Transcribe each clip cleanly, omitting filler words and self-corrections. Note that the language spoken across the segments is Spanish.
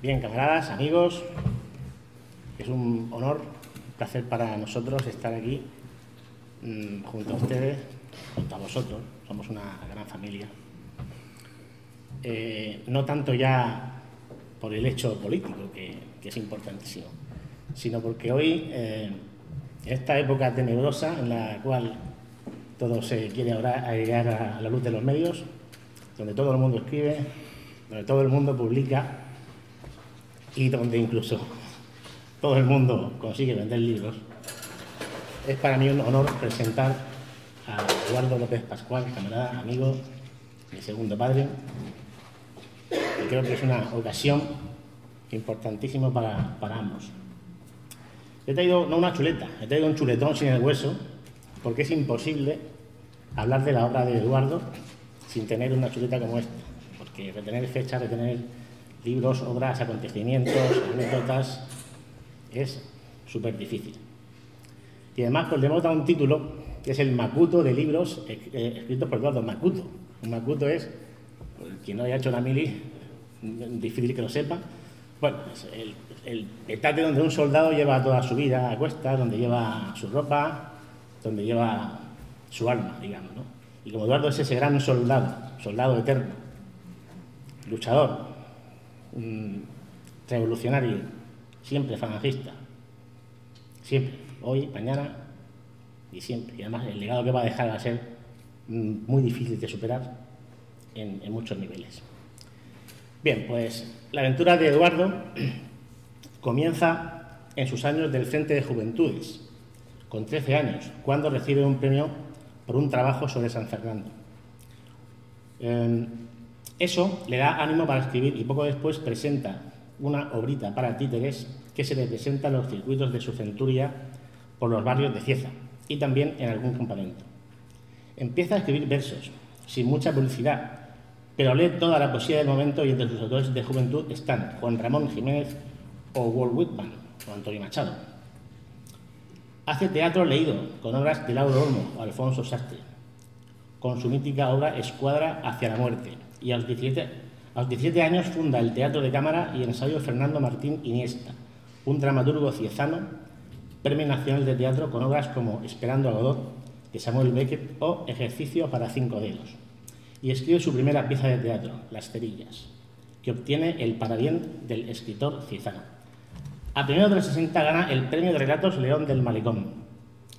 Bien, camaradas, amigos, es un honor, un placer para nosotros estar aquí junto a ustedes, junto a vosotros. Somos una gran familia. No tanto ya por el hecho político, que es importantísimo, sino porque hoy, en esta época tenebrosa en la cual todo se quiere ahora llegar a la luz de los medios, donde todo el mundo escribe, donde todo el mundo publica y donde incluso todo el mundo consigue vender libros, es para mí un honor presentar a Eduardo López Pascual, camarada, amigo, mi segundo padre, y creo que es una ocasión importantísima para ambos. He traído no una chuleta, he traído un chuletón sin el hueso, porque es imposible hablar de la obra de Eduardo sin tener una chuleta como esta, porque retener fechas, retener libros, obras, acontecimientos, anécdotas, es súper difícil. Y además pues le hemos dado un título que es el Macuto de libros escritos por Eduardo Macuto. Un Macuto es, quien no haya hecho la mili, difícil que lo sepa, bueno, es el petate donde un soldado lleva toda su vida a cuestas, donde lleva su ropa, donde lleva su alma, digamos, ¿no? Y como Eduardo es ese gran soldado eterno, luchador, revolucionario, siempre falangista, siempre, hoy, mañana y siempre. Y además el legado que va a dejar va a ser muy difícil de superar en muchos niveles. Bien, pues la aventura de Eduardo comienza en sus años del Frente de Juventudes, con 13 años, cuando recibe un premio por un trabajo sobre San Fernando. Eso le da ánimo para escribir y poco después presenta una obrita para títeres que se le presenta en los circuitos de su centuria por los barrios de Cieza y también en algún campamento. Empieza a escribir versos, sin mucha publicidad, pero lee toda la poesía del momento y entre sus autores de juventud están Juan Ramón Jiménez o Walt Whitman o Antonio Machado. Hace teatro leído con obras de Lauro Olmo o Alfonso Sastre, con su mítica obra Escuadra hacia la muerte, y a los 17 años funda el Teatro de Cámara y ensayo Fernando Martín Iniesta, un dramaturgo ciezano, Premio Nacional de Teatro con obras como Esperando a Godot, de Samuel Beckett, o Ejercicio para 5 dedos. Y escribe su primera pieza de teatro, Las Cerillas, que obtiene el parabién del escritor ciezano. A primeros de los 60 gana el Premio de Relatos León del Malecón,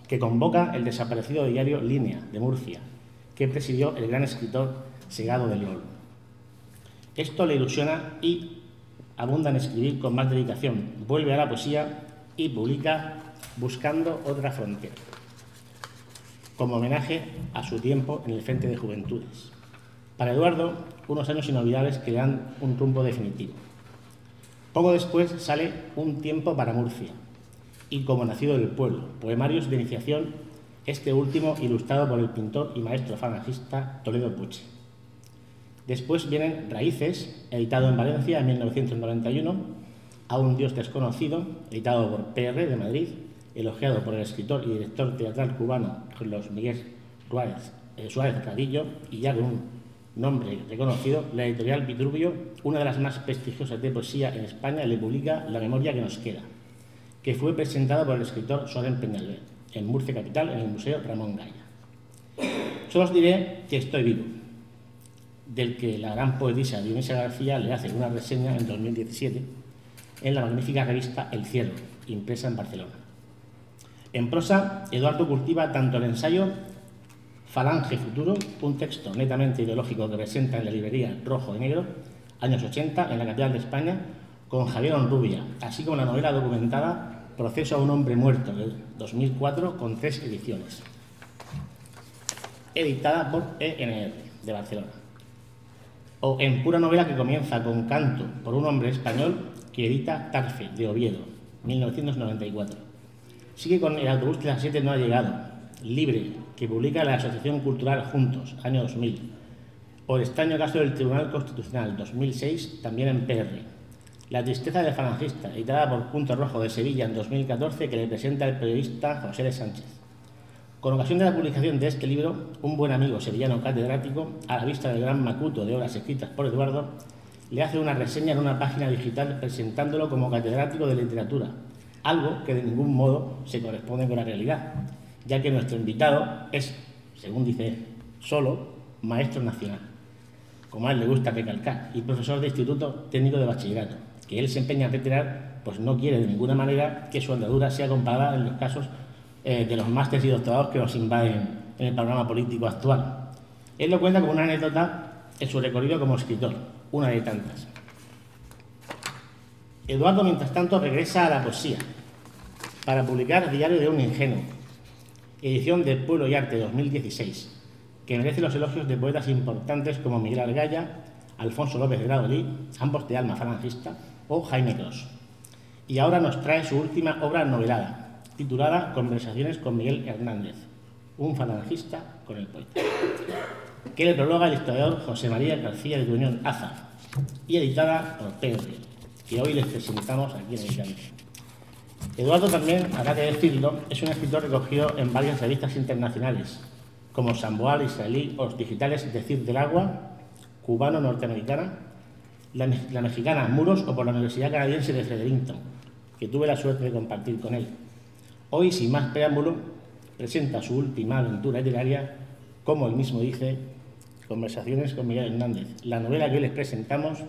que convoca el desaparecido diario Línea, de Murcia, que presidió el gran escritor Segado de León. Esto le ilusiona y abunda en escribir con más dedicación. Vuelve a la poesía y publica Buscando otra frontera, como homenaje a su tiempo en el Frente de Juventudes. Para Eduardo, unos años inolvidables que le dan un rumbo definitivo. Poco después sale Un tiempo para Murcia y Como nacido del pueblo, poemarios de iniciación, este último ilustrado por el pintor y maestro falangista Toledo Puche. Después vienen Raíces, editado en Valencia en 1991, A un Dios desconocido, editado por PR de Madrid, elogiado por el escritor y director teatral cubano Carlos Miguel Suárez Cadillo, y ya con un nombre reconocido, la editorial Vitruvio, una de las más prestigiosas de poesía en España, le publica La memoria que nos queda, que fue presentada por el escritor Soren Peñalver en Murcia Capital, en el Museo Ramón Gaya. Solo os diré que estoy vivo, del que la gran poetisa Dionisia García le hace una reseña en 2017 en la magnífica revista El Cielo, impresa en Barcelona. En prosa, Eduardo cultiva tanto el ensayo Falange Futuro, un texto netamente ideológico que presenta en la librería Rojo y Negro, años 80, en la capital de España, con Javier Onrubia, así como la novela documentada Proceso a un hombre muerto, de 2004, con 3 ediciones, editada por ENR, de Barcelona. O en pura novela que comienza con Canto por un hombre español, que edita Tarfe, de Oviedo, 1994. Sigue con El autobús de las 7 no ha llegado, Libre, que publica la Asociación Cultural Juntos, año 2000. O El extraño caso del Tribunal Constitucional, 2006, también en PR. La tristeza del falangista, editada por Punto Rojo de Sevilla en 2014, que le presenta el periodista José de Sánchez. Con ocasión de la publicación de este libro, un buen amigo sevillano catedrático, a la vista del gran macuto de obras escritas por Eduardo, le hace una reseña en una página digital presentándolo como catedrático de literatura, algo que de ningún modo se corresponde con la realidad, ya que nuestro invitado es, según dice él, solo maestro nacional, como a él le gusta recalcar, y profesor de instituto técnico de bachillerato, que él se empeña a reiterar, pues no quiere de ninguna manera que su andadura sea comparada en los casos de los másteres y doctorados que nos invaden en el panorama político actual. Él lo cuenta como una anécdota en su recorrido como escritor, una de tantas. Eduardo, mientras tanto, regresa a la poesía para publicar Diario de un ingenuo, edición de Pueblo y Arte 2016, que merece los elogios de poetas importantes como Miguel Argaya, Alfonso López de Gradolí, ambos de alma falangista, o Jaime Cros. Y ahora nos trae su última obra novelada, titulada Conversaciones con Miguel Hernández, un falangista con el poeta, que le prologa el historiador José María García de Tuñón Aza, y editada por Penguin, que hoy les presentamos aquí en Alicante. Eduardo también, habrá que decirlo, es un escritor recogido en varias revistas internacionales, como Samboal, israelí, o los digitales Decir del Agua, cubano-norteamericana, la mexicana Muros o por la Universidad Canadiense de Fredericton, que tuve la suerte de compartir con él. Hoy, sin más preámbulo, presenta su última aventura literaria, como él mismo dice, Conversaciones con Miguel Hernández. La novela que hoy les presentamos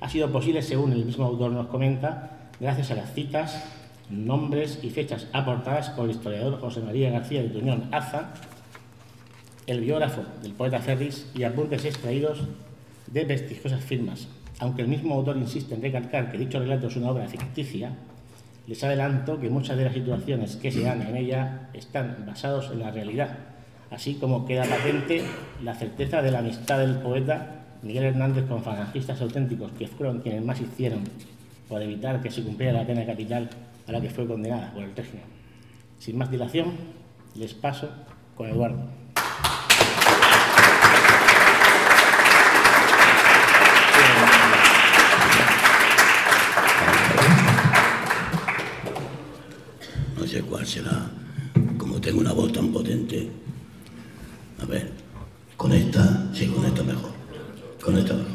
ha sido posible, según el mismo autor nos comenta, gracias a las citas, nombres y fechas aportadas por el historiador José María García de Tuñón Aza, el biógrafo del poeta Ferris, y apuntes extraídos de prestigiosas firmas. Aunque el mismo autor insiste en recalcar que dicho relato es una obra ficticia, les adelanto que muchas de las situaciones que se dan en ella están basados en la realidad, así como queda patente la certeza de la amistad del poeta Miguel Hernández con falangistas auténticos, que fueron quienes más hicieron por evitar que se cumpliera la pena capital a la que fue condenada por el régimen. Sin más dilación, les paso con Eduardo. No sé cuál será, como tengo una voz tan potente. A ver, con esta, sí, con esta mejor. Con esta mejor.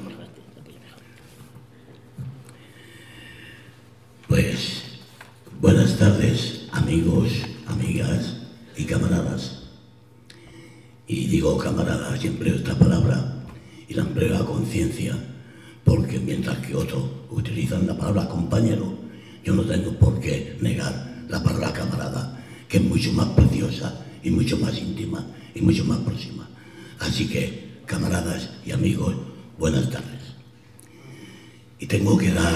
Pues, buenas tardes, amigos, amigas y camaradas. Y digo camaradas, y empleo esta palabra, y la empleo a conciencia, porque mientras que otros utilizan la palabra compañero, yo no tengo por qué negar la palabra camarada, que es mucho más preciosa y mucho más íntima y mucho más próxima. Así que, camaradas y amigos, buenas tardes. Y tengo que dar,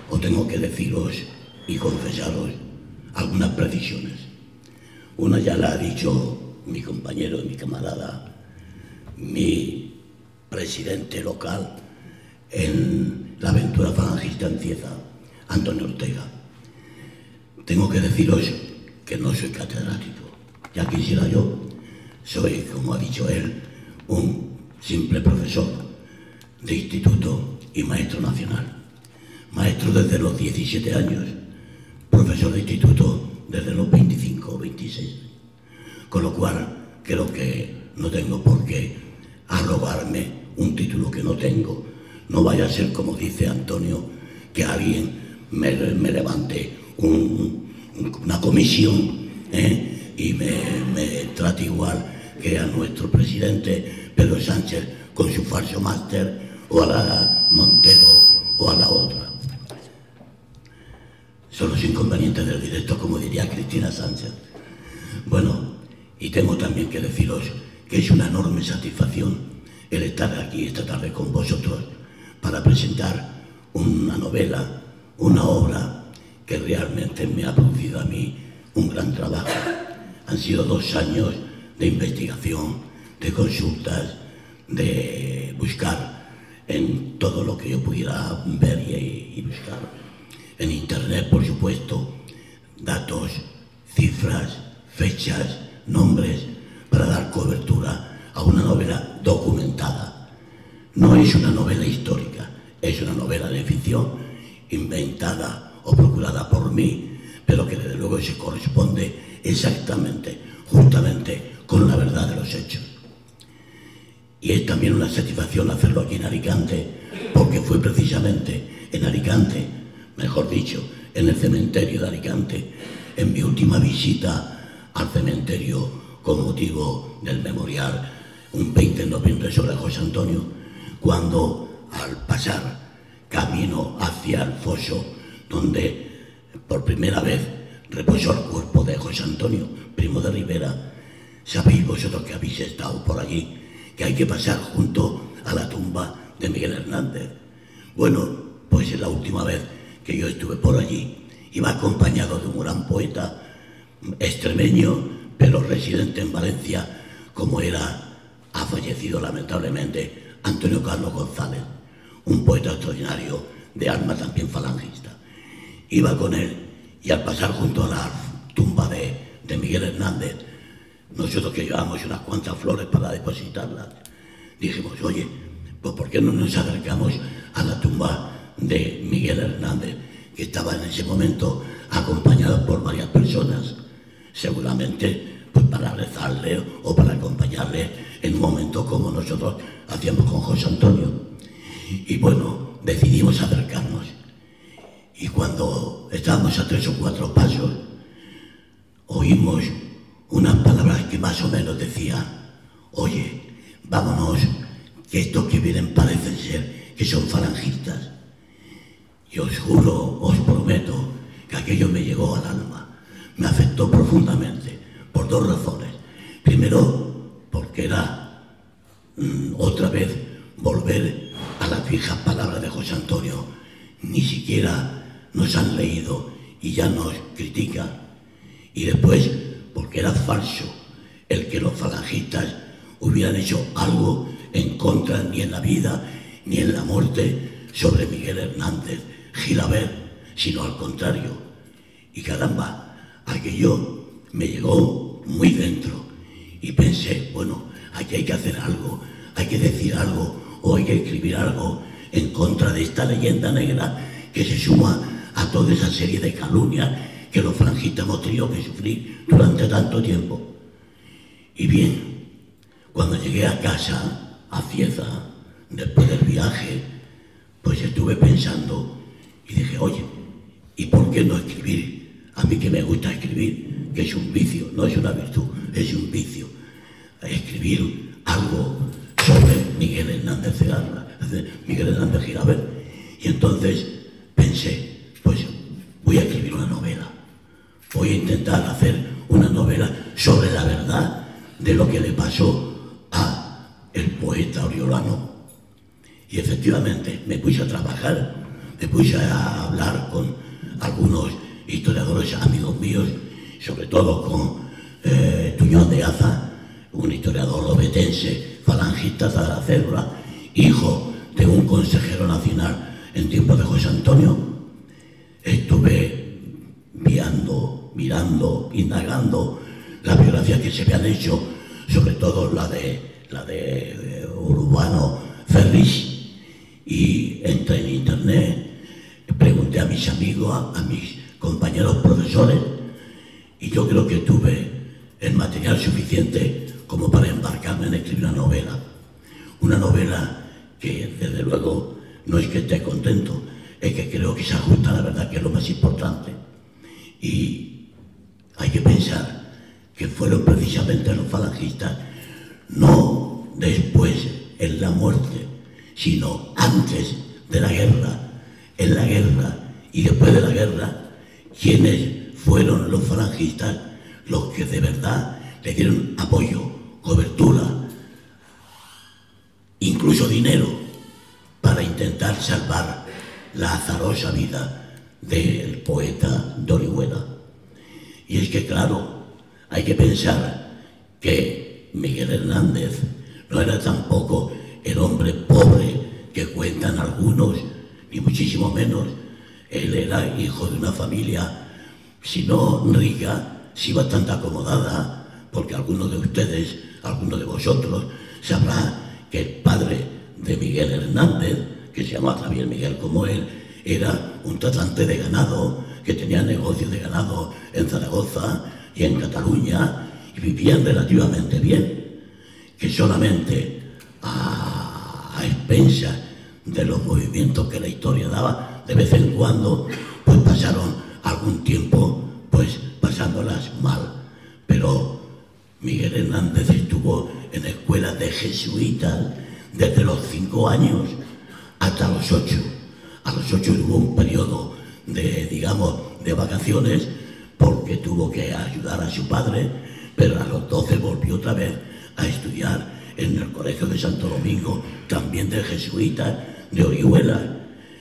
o tengo que deciros y confesaros algunas precisiones. Una ya la ha dicho mi compañero y mi camarada, mi presidente local en la aventura falangista en Cieza, Antonio Ortega. Tengo que deciros que no soy catedrático. Ya quisiera yo, soy, como ha dicho él, un simple profesor de instituto y maestro nacional. Maestro desde los 17 años, profesor de instituto desde los 25 o 26. Con lo cual, creo que no tengo por qué arrogarme un título que no tengo. No vaya a ser, como dice Antonio, que alguien me levante una comisión y me trate igual que a nuestro presidente Pedro Sánchez con su falso máster, o a la Montero o a la otra. Son los inconvenientes del directo, como diría Cristina Sánchez. Bueno, y tengo también que deciros que es una enorme satisfacción el estar aquí esta tarde con vosotros para presentar una novela, una obra que realmente me ha producido a mí un gran trabajo. Han sido 2 años de investigación, de consultas, de buscar en todo lo que yo pudiera ver y buscar. En Internet, por supuesto, datos, cifras, fechas, nombres, para dar cobertura a una novela documentada. No es una novela histórica, es una novela de ficción inventada o procurada por mí, pero que desde luego se corresponde exactamente, justamente, con la verdad de los hechos. Y es también una satisfacción hacerlo aquí en Alicante, porque fue precisamente en Alicante, mejor dicho, en el cementerio de Alicante, en mi última visita al cementerio con motivo del memorial, un 20 de noviembre sobre José Antonio, cuando al pasar camino hacia el foso donde por primera vez reposó el cuerpo de José Antonio, Primo de Rivera, sabéis vosotros que habéis estado por allí, que hay que pasar junto a la tumba de Miguel Hernández. Bueno, pues es la última vez que yo estuve por allí. Iba acompañado de un gran poeta extremeño, pero residente en Valencia, como ha fallecido lamentablemente Antonio Carlos González, un poeta extraordinario de alma también falangista. Iba con él y al pasar junto a la tumba de Miguel Hernández, nosotros que llevábamos unas cuantas flores para depositarlas, dijimos, oye, pues ¿por qué no nos acercamos a la tumba de Miguel Hernández, que estaba en ese momento acompañado por varias personas, seguramente pues para rezarle o para acompañarle en un momento como nosotros hacíamos con José Antonio? Y bueno, decidimos acercarnos. Y cuando estábamos a 3 o 4 pasos, oímos unas palabras que más o menos decían, oye, vámonos, que estos que vienen parecen ser que son falangistas. Y os juro, os prometo, que aquello me llegó al alma, me afectó profundamente, por 2 razones. Primero, porque era otra vez volver a las viejas palabras de José Antonio. Ni siquiera nos han leído y ya nos critican. Y después, porque era falso el que los falangistas hubieran hecho algo en contra, ni en la vida ni en la muerte, sobre Miguel Hernández Gilabert, sino al contrario. Y caramba, aquello me llegó muy dentro y pensé, bueno, aquí hay que hacer algo, hay que decir algo o hay que escribir algo en contra de esta leyenda negra que se suma a toda esa serie de calumnias que los falangistas hemos tenido que sufrir durante tanto tiempo. Y bien, cuando llegué a casa, a Cieza, después del viaje, pues estuve pensando y dije, oye, ¿y por qué no escribir? A mí que me gusta escribir, que es un vicio, no es una virtud, es un vicio. Escribir algo sobre Miguel Hernández Gilabert. Y entonces pensé, pues voy a escribir una novela. Voy a intentar hacer una novela sobre la verdad de lo que le pasó a el poeta oriolano. Y efectivamente me puse a trabajar, me puse a hablar con algunos historiadores amigos míos, sobre todo con Tuñón de Aza, un historiador obetense, falangista de la célula, hijo de un consejero nacional en tiempos de José Antonio. Estuve mirando, indagando las biografías que se habían hecho, sobre todo la de Urbano Ferris, y entré en internet, pregunté a mis amigos, a mis compañeros profesores, y yo creo que tuve el material suficiente como para embarcarme en escribir una novela que desde luego no es que esté contento, es que creo que se ajusta a la verdad, que es lo más importante. Y hay que pensar que fueron precisamente los falangistas, no después en la muerte, sino antes de la guerra, en la guerra y después de la guerra, quienes fueron los falangistas los que de verdad le dieron apoyo, cobertura, incluso dinero, para intentar salvar la azarosa vida del poeta de Orihuela. Y es que, claro, hay que pensar que Miguel Hernández no era tampoco el hombre pobre que cuentan algunos, ni muchísimo menos. Él era hijo de una familia, si no rica, sí bastante acomodada, porque algunos de ustedes, algunos de vosotros, sabrá que el padre de Miguel Hernández, que se llamaba también Miguel como él, era un tratante de ganado, que tenía negocios de ganado en Zaragoza y en Cataluña, y vivían relativamente bien, que solamente a expensas de los movimientos que la historia daba. De vez en cuando pues pasaron algún tiempo pues pasándolas mal, pero Miguel Hernández estuvo en escuelas de jesuitas desde los 5 años hasta los 8. A los 8 hubo un periodo de, digamos, de vacaciones porque tuvo que ayudar a su padre, pero a los 12 volvió otra vez a estudiar en el Colegio de Santo Domingo, también de jesuitas de Orihuela,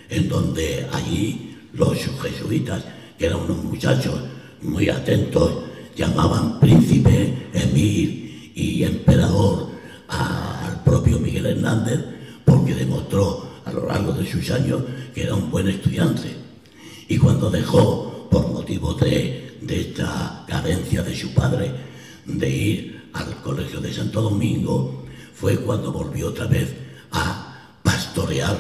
en donde allí los jesuitas, que eran unos muchachos muy atentos, llamaban príncipe, emir y emperador al propio Miguel Hernández, porque demostró a lo largo de sus años que era un buen estudiante. Y cuando dejó, por motivos de esta carencia de su padre, de ir al Colegio de Santo Domingo, fue cuando volvió otra vez a pastorear,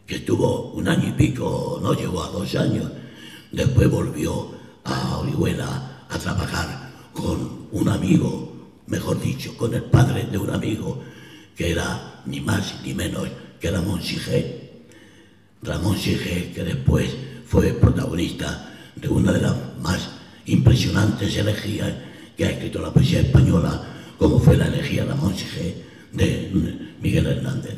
que estuvo 1 año y pico, no llegó a 2 años. Después volvió a Orihuela a trabajar con un amigo, mejor dicho, con el padre de un amigo, que era ni más ni menos que Ramón Sige. Ramón Sige, que después fue protagonista de una de las más impresionantes elegías que ha escrito la poesía española, como fue la elegía Ramón Sige de Miguel Hernández.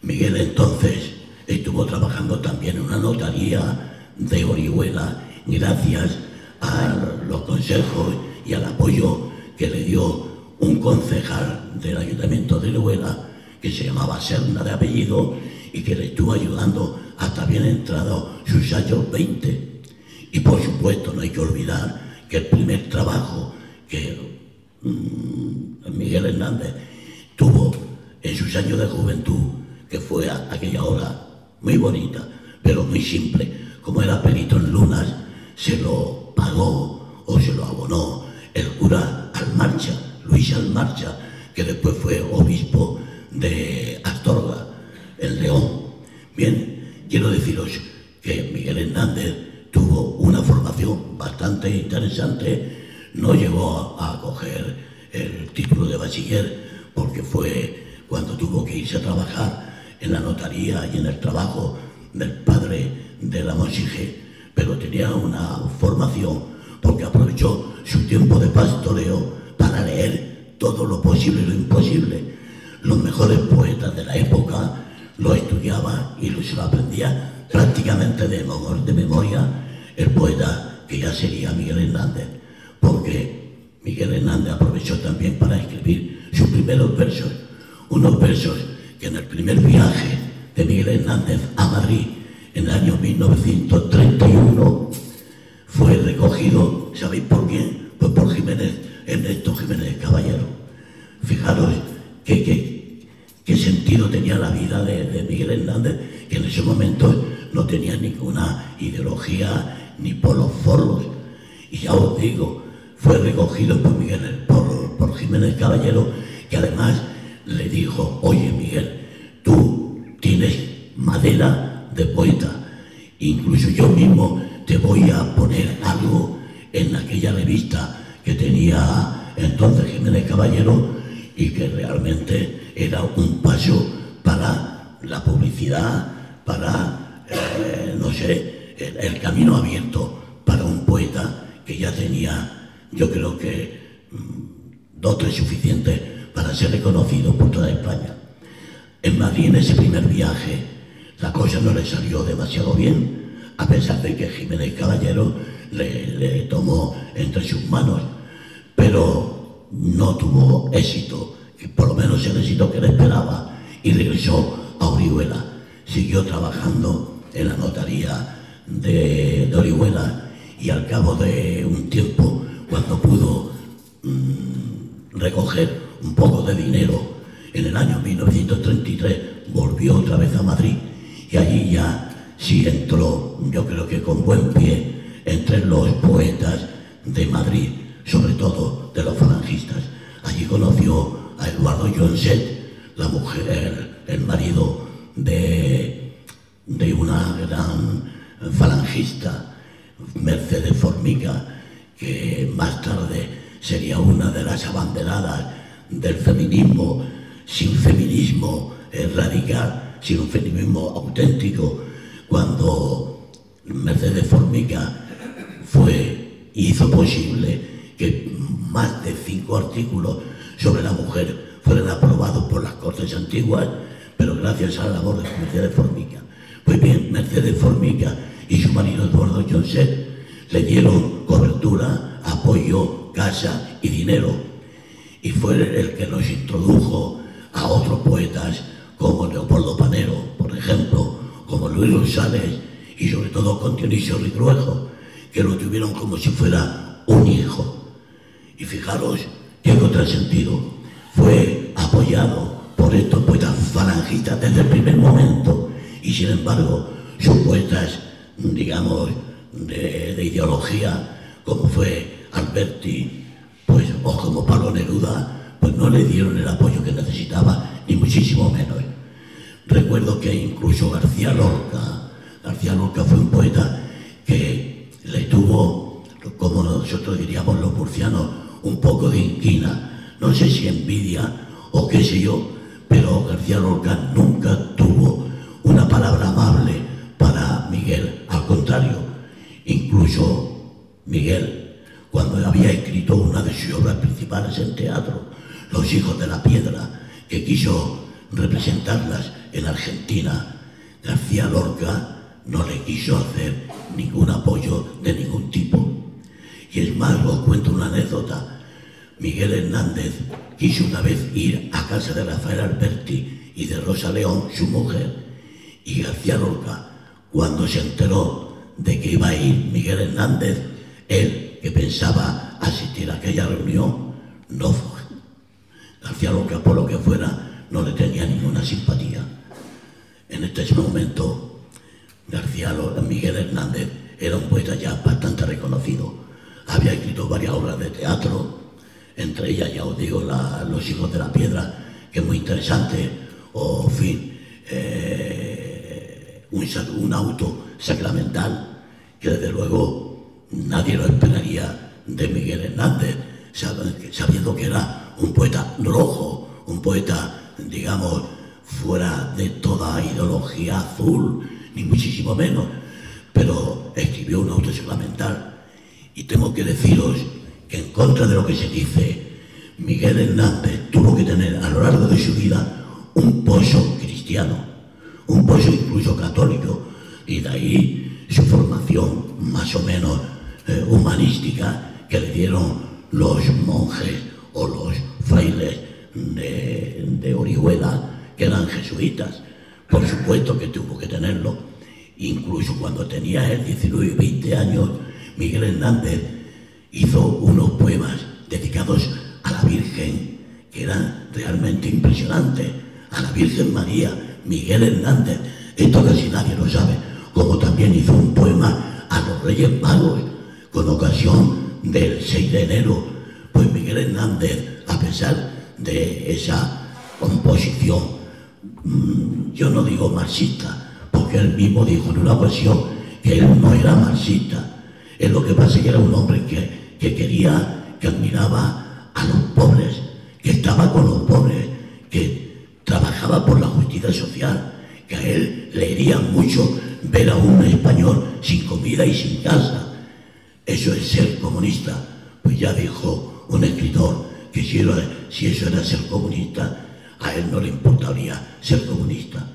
Miguel entonces estuvo trabajando también en una notaría de Orihuela, gracias a los consejos y al apoyo que le dio un concejal del Ayuntamiento de Orihuela, que se llamaba Serna de apellido, y que le estuvo ayudando hasta bien entrado sus años 20. Y por supuesto no hay que olvidar que el primer trabajo que Miguel Hernández tuvo en sus años de juventud, que fue aquella hora muy bonita, pero muy simple, como era perito en lunas, se lo pagó o se lo abonó el cura Almarcha, Luis Almarcha, que después fue obispo de Astorga, en León. Bien, quiero deciros que Miguel Hernández tuvo una formación bastante interesante. No llegó a coger el título de bachiller porque fue cuando tuvo que irse a trabajar en la notaría y en el trabajo del padre de Ramón Sige, pero tenía una formación porque aprovechó su tiempo de pastoreo para leer todo lo posible y lo imposible. Los mejores poetas de la época lo estudiaba y se lo aprendía prácticamente de memoria el poeta que ya sería Miguel Hernández, porque Miguel Hernández aprovechó también para escribir sus primeros versos, unos versos que en el primer viaje de Miguel Hernández a Madrid en el año 1931 fue recogido, ¿sabéis por quién? Pues por Ernesto Jiménez Caballero. Fijaros qué sentido tenía la vida de Miguel Hernández, que en ese momento no tenía ninguna ideología ni por los forros. Y ya os digo, fue recogido por Jiménez Caballero, que además le dijo: oye Miguel, tú tienes madera de poeta, incluso yo mismo te voy a poner algo en aquella revista que tenía entonces Jiménez Caballero, y que realmente era un paso para la publicidad, para, no sé, el camino abierto para un poeta que ya tenía, yo creo que, dotes suficientes para ser reconocido por toda España. En Madrid, en ese primer viaje, la cosa no le salió demasiado bien, a pesar de que Jiménez Caballero le tomó entre sus manos, pero no tuvo éxito, por lo menos el éxito que le esperaba, y regresó a Orihuela. Siguió trabajando en la notaría de Orihuela, y al cabo de un tiempo, cuando pudo recoger un poco de dinero, en el año 1933 volvió otra vez a Madrid, y allí ya sí entró, yo creo que con buen pie, entre los poetas de Madrid, sobre todo de los falangistas. Allí conoció a Eduardo Johnset, la mujer, el marido de una gran falangista, Mercedes Formica, que más tarde sería una de las abanderadas del feminismo, sin feminismo radical, sino un feminismo auténtico, cuando Mercedes Formica hizo posible que más de 5 artículos sobre la mujer fueran aprobados por las Cortes antiguas, pero gracias a la labor de Mercedes Formica. Pues bien, Mercedes Formica y su marido Eduardo Johnset le dieron cobertura, apoyo, casa y dinero, y fue el que nos introdujo a otros poetas como Leopoldo Panero, por ejemplo, como Luis Rosales y sobre todo con Dionisio Ridruejo, que lo tuvieron como si fuera un hijo. Y fijaros qué contrasentido, fue apoyado por estos poetas falangistas desde el primer momento, y sin embargo sus poetas, digamos, de ideología, como fue Alberti, pues, o como Pablo Neruda, pues no le dieron el apoyo que necesitaba, ni muchísimo menos. Recuerdo que incluso García Lorca fue un poeta que le tuvo, como nosotros diríamos los murcianos, un poco de inquina, no sé si envidia o qué sé yo, pero García Lorca nunca tuvo una palabra amable para Miguel. Al contrario, incluso Miguel, cuando había escrito una de sus obras principales en teatro, Los hijos de la piedra, que quiso representarlas en Argentina, García Lorca no le quiso hacer ningún apoyo de ningún tipo. Y es más, os cuento una anécdota. Miguel Hernández quiso una vez ir a casa de Rafael Alberti y de Rosa León, su mujer, y García Lorca, cuando se enteró de que iba a ir Miguel Hernández, él, que pensaba asistir a aquella reunión, no fue. García Lorca, por lo que fuera, no le tenía ninguna simpatía. En este momento, Miguel Hernández era un poeta ya bastante reconocido. Había escrito varias obras de teatro, entre ellas, ya os digo, Los hijos de la piedra, que es muy interesante, o, en fin, un auto sacramental, que desde luego nadie lo esperaría de Miguel Hernández, sabiendo que era un poeta rojo, un poeta, digamos, fuera de toda ideología azul, ni muchísimo menos, pero escribió un auto sacramental. Y tengo que deciros que, en contra de lo que se dice, Miguel Hernández tuvo que tener a lo largo de su vida un pozo cristiano, un pozo incluso católico, y de ahí su formación más o menos humanística que le dieron los monjes o los frailes de Orihuela, que eran jesuitas. Por supuesto que tuvo que tenerlo. Incluso cuando tenía él 19 y 20 años, Miguel Hernández hizo unos poemas dedicados a la Virgen, que eran realmente impresionantes. A la Virgen María, Miguel Hernández, esto casi nadie lo sabe, como también hizo un poema a los Reyes Magos, con ocasión del 6 de enero. Pues Miguel Hernández, a pesar de esa composición, yo no digo marxista, porque él mismo dijo en una ocasión que él no era marxista. Es lo que pasa, que era un hombre que quería, que admiraba a los pobres, que estaba con los pobres, que trabajaba por la justicia social, que a él le hería mucho ver a un español sin comida y sin casa. Eso es ser comunista. Pues ya dijo un escritor que si eso era ser comunista, a él no le importaría ser comunista.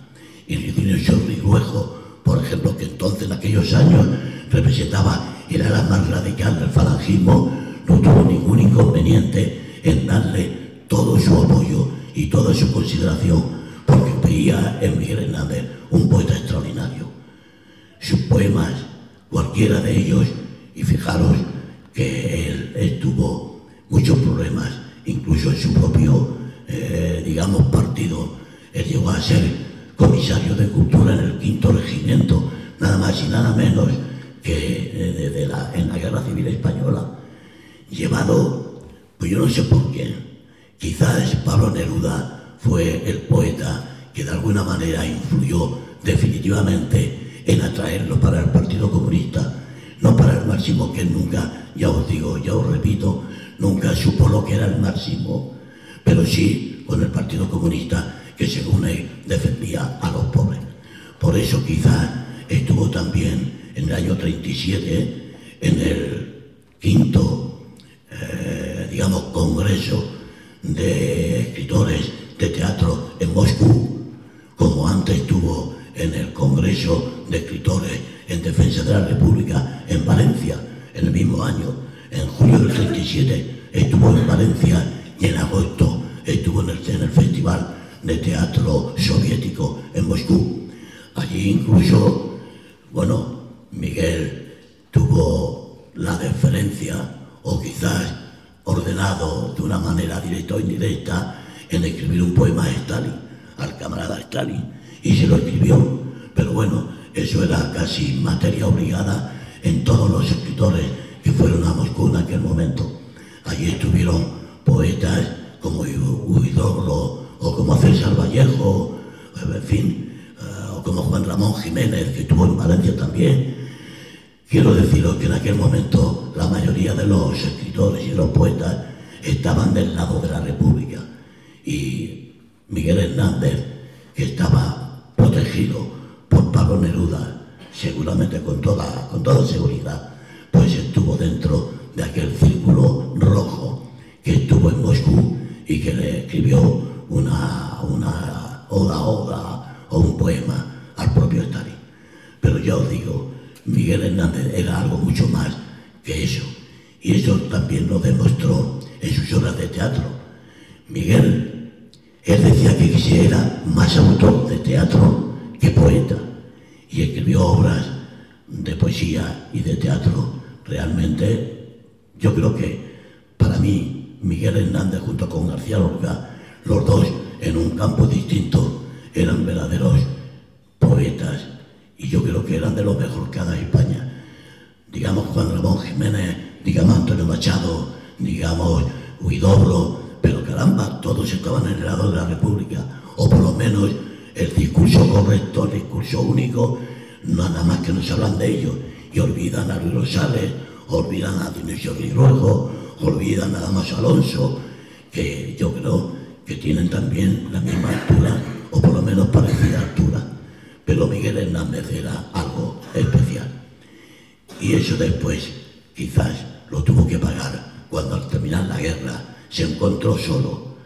Y Dionisio Ridruejo, por ejemplo, que entonces en aquellos años representaba el ala más radical del falangismo, no tuvo ningún inconveniente en darle todo su apoyo y toda su consideración, porque veía en Miguel Hernández un poeta extraordinario. Sus poemas, cualquiera de ellos, y fijaros que él tuvo muchos problemas, incluso en su propio, digamos, partido. Él llegó a ser comisario de cultura en el 5º regimiento, nada más y nada menos que en la Guerra Civil Española, llevado, pues yo no sé por quién. Quizás Pablo Neruda fue el poeta que de alguna manera influyó definitivamente en atraerlo para el Partido Comunista, no para el marxismo, que él nunca, ya os digo, ya os repito, nunca supo lo que era el marxismo, pero sí con el Partido Comunista, que según él defendía a los pobres. Por eso quizás estuvo también en el año 37 en el quinto, digamos, congreso de escritores de teatro en Moscú, como antes estuvo en el Congreso de Escritores en Defensa de la República en Valencia, en el mismo año. En julio del 37 estuvo en Valencia y en agosto estuvo en el Festival de Teatro Soviético en Moscú. Allí incluso, bueno, Miguel tuvo la deferencia, o quizás ordenado de una manera directa o indirecta, en escribir un poema a Stalin, al camarada Stalin, y se lo escribió. Pero bueno, eso era casi materia obligada en todos los escritores que fueron a Moscú en aquel momento. Allí estuvieron poetas como Huidobro, o como César Vallejo, en fin, o como Juan Ramón Jiménez, que estuvo en Valencia también. Quiero deciros que en aquel momento la mayoría de los escritores y de los poetas estaban del lado de la República, y Miguel Hernández, que estaba protegido por Pablo Neruda, seguramente con toda seguridad, pues estuvo dentro de aquel círculo rojo que estuvo en Moscú y que le escribió una oda o un poema al propio Stalin. Pero ya os digo, Miguel Hernández era algo mucho más que eso, y eso también lo demostró en sus obras de teatro. Miguel, él decía que era más autor de teatro que poeta, y escribió obras de poesía y de teatro. Realmente, yo creo que para mí, Miguel Hernández junto con García Lorca, los dos en un campo distinto, eran verdaderos poetas, y yo creo que eran de los mejor que ha dado España. Digamos Juan Ramón Jiménez, digamos Antonio Machado, digamos Huidobro, pero caramba, todos estaban en el lado de la República, o por lo menos el discurso correcto, el discurso único, nada más que nos hablan de ellos, y olvidan a Luis Rosales, olvidan a Dionisio Ríos, olvidan a Damaso Alonso, que yo creo que tienen también la misma altura, o por lo menos parecida altura. Pero Miguel Hernández era algo especial. Y eso después, quizás, lo tuvo que pagar cuando al terminar la guerra se encontró solo.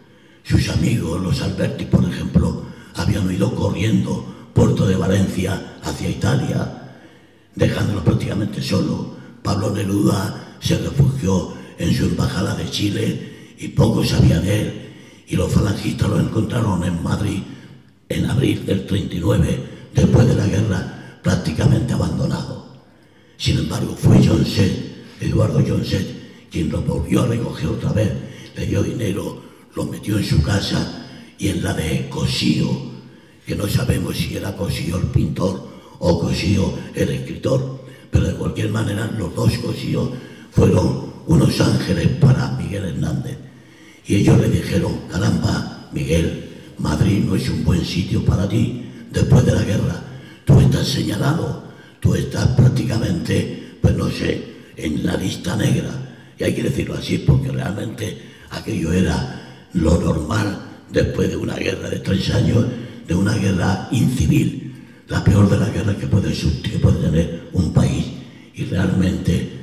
Sus amigos, los Alberti, por ejemplo, habían ido corriendo Puerto de Valencia hacia Italia, dejándolo prácticamente solo. Pablo Neruda se refugió en su embajada de Chile y poco sabía de él. Y los falangistas lo encontraron en Madrid en abril del 39, después de la guerra, prácticamente abandonado. Sin embargo, fue Eduardo Johnset, quien lo volvió a recoger otra vez, le dio dinero, lo metió en su casa, y en la de Cosío, que no sabemos si era Cosío el pintor o Cosío el escritor, pero de cualquier manera los dos Cosíos fueron unos ángeles para Miguel Hernández. Y ellos le dijeron: caramba, Miguel, Madrid no es un buen sitio para ti después de la guerra. Tú estás señalado, tú estás prácticamente, pues no sé, en la lista negra. Y hay que decirlo así porque realmente aquello era lo normal después de una guerra de 3 años, de una guerra incivil, la peor de las guerras que puede tener un país. Y realmente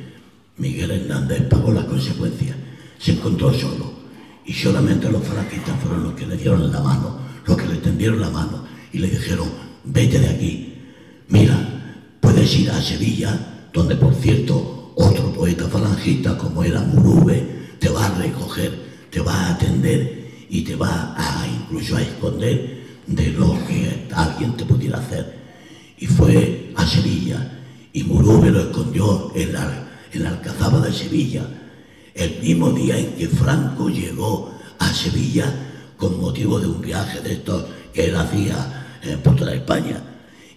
Miguel Hernández pagó las consecuencias, se encontró solo. Y solamente los falangistas fueron los que le dieron la mano, los que le tendieron la mano y le dijeron: vete de aquí, mira, puedes ir a Sevilla, donde por cierto otro poeta falangista como era Murube te va a recoger, te va a atender y te va a incluso a esconder de lo que alguien te pudiera hacer. Y fue a Sevilla, y Murube lo escondió en la Alcazaba de Sevilla, el mismo día en que Franco llegó a Sevilla con motivo de un viaje de estos que él hacía por toda España,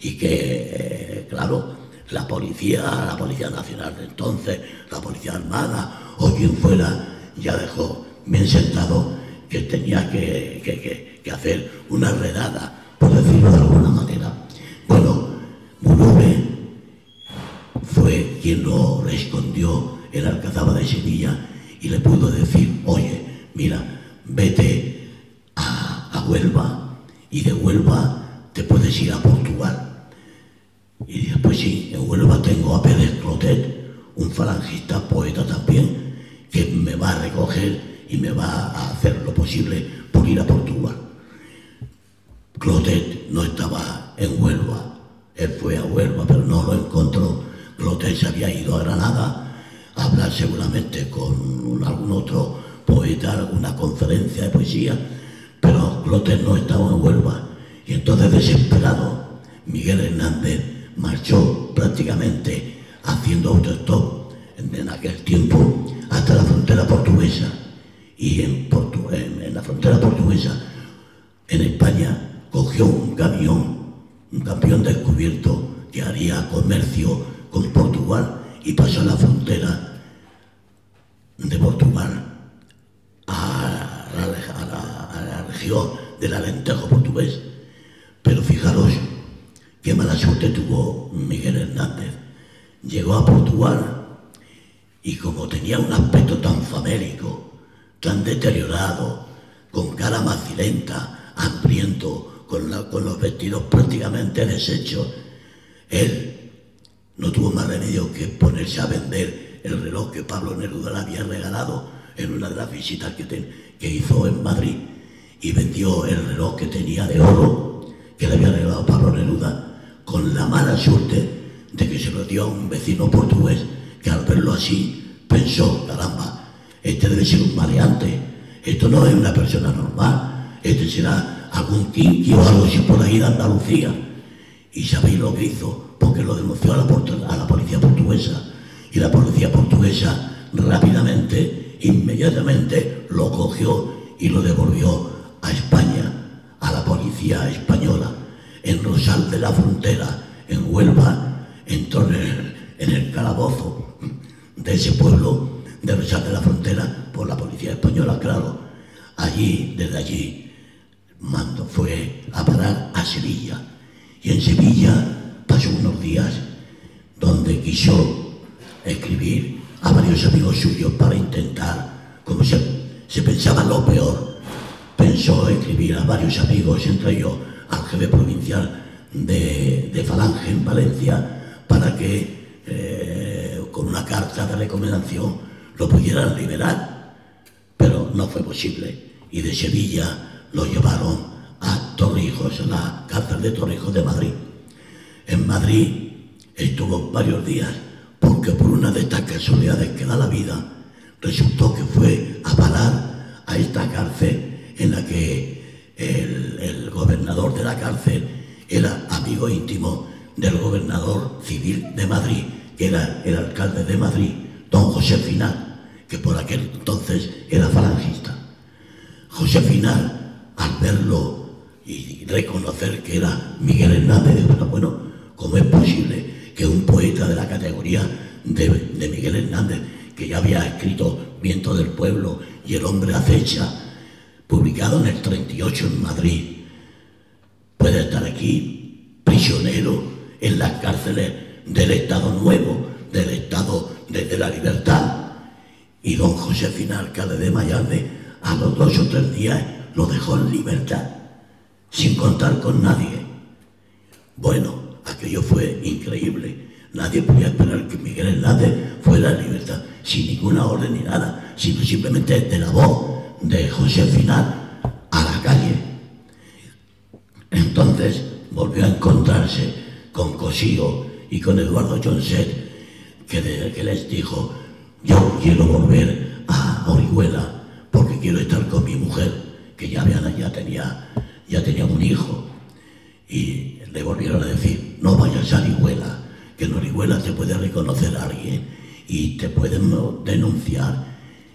y que, claro, la Policía Nacional de entonces, la Policía Armada o quien fuera, ya dejó bien sentado que tenía que hacer una redada, por decirlo de alguna manera. Bueno, Murube fue quien lo escondió en la Alcazaba de Sevilla y le pudo decir: oye, mira, vete a Huelva y de Huelva te puedes ir a Portugal. Y después sí, en Huelva tengo a Pérez Clotet, un falangista, poeta también, que me va a recoger y me va a hacer lo posible por ir a Portugal. Clotet no estaba en Huelva, él fue a Huelva, pero no lo encontró. Clotet se había ido a Granada a hablar seguramente con algún otro poeta, alguna conferencia de poesía, pero Clotet no estaba en Huelva. Y entonces, desesperado, Miguel Hernández marchó prácticamente haciendo autostop en aquel tiempo hasta la frontera portuguesa. Y en la frontera portuguesa, en España, cogió un camión descubierto que haría comercio con Portugal y pasó la frontera de Portugal a la región del Alentejo portugués. Pero fijaros qué mala suerte tuvo Miguel Hernández. Llegó a Portugal y como tenía un aspecto tan famélico, tan deteriorado, con cara macilenta, hambriento, con los vestidos prácticamente deshechos, él no tuvo más remedio que ponerse a vender el reloj que Pablo Neruda le había regalado en una de las visitas que hizo en Madrid, y vendió el reloj que tenía de oro que le había regalado Pablo Neruda, con la mala suerte de que se lo dio a un vecino portugués que al verlo así pensó: caramba, este debe ser un maleante, esto no es una persona normal, este será algún quinqui o algo así por ahí de Andalucía. Y sabéis lo que hizo, porque lo denunció a la policía portuguesa, y la policía portuguesa rápidamente, inmediatamente lo cogió y lo devolvió a España, a la policía española. En Rosal de la Frontera, en Huelva, entró en el calabozo de ese pueblo de Rosal de la Frontera por la policía española, claro. Desde allí fue a parar a Sevilla, y en Sevilla pasó unos días donde quiso escribir a varios amigos suyos para intentar, como se pensaba lo peor, pensó escribir a varios amigos, entre ellos al jefe provincial de Falange en Valencia, para que con una carta de recomendación lo pudieran liberar, pero no fue posible, y de Sevilla lo llevaron a Torrijos, a la cárcel de Torrijos de Madrid. En Madrid estuvo varios días, porque por una de estas casualidades que da la vida, resultó que fue a parar a esta cárcel en la que el gobernador de la cárcel era amigo íntimo del gobernador civil de Madrid, que era el alcalde de Madrid, don José Final, que por aquel entonces era falangista. José Final, al verlo y reconocer que era Miguel Hernández, dijo: bueno, ¿cómo es posible que un poeta de la categoría de Miguel Hernández, que ya había escrito Viento del Pueblo y El hombre acecha, publicado en el 38 en Madrid, puede estar aquí prisionero en las cárceles del Estado Nuevo, del Estado de la Libertad? Y don José Final, alcalde de Mayarde, a los 2 o 3 días lo dejó en libertad, sin contar con nadie. Bueno, aquello fue increíble. Nadie podía esperar que Miguel Hernández fuera en libertad, sin ninguna orden ni nada, sino simplemente de la voz de José Final a la calle. Entonces volvió a encontrarse con Cosío y con Eduardo Jonset, que les dijo: yo quiero volver a Orihuela porque quiero estar con mi mujer, que ya tenía un hijo. Y le volvieron a decir: no vayas a Orihuela, que en Orihuela te puede reconocer a alguien y te pueden denunciar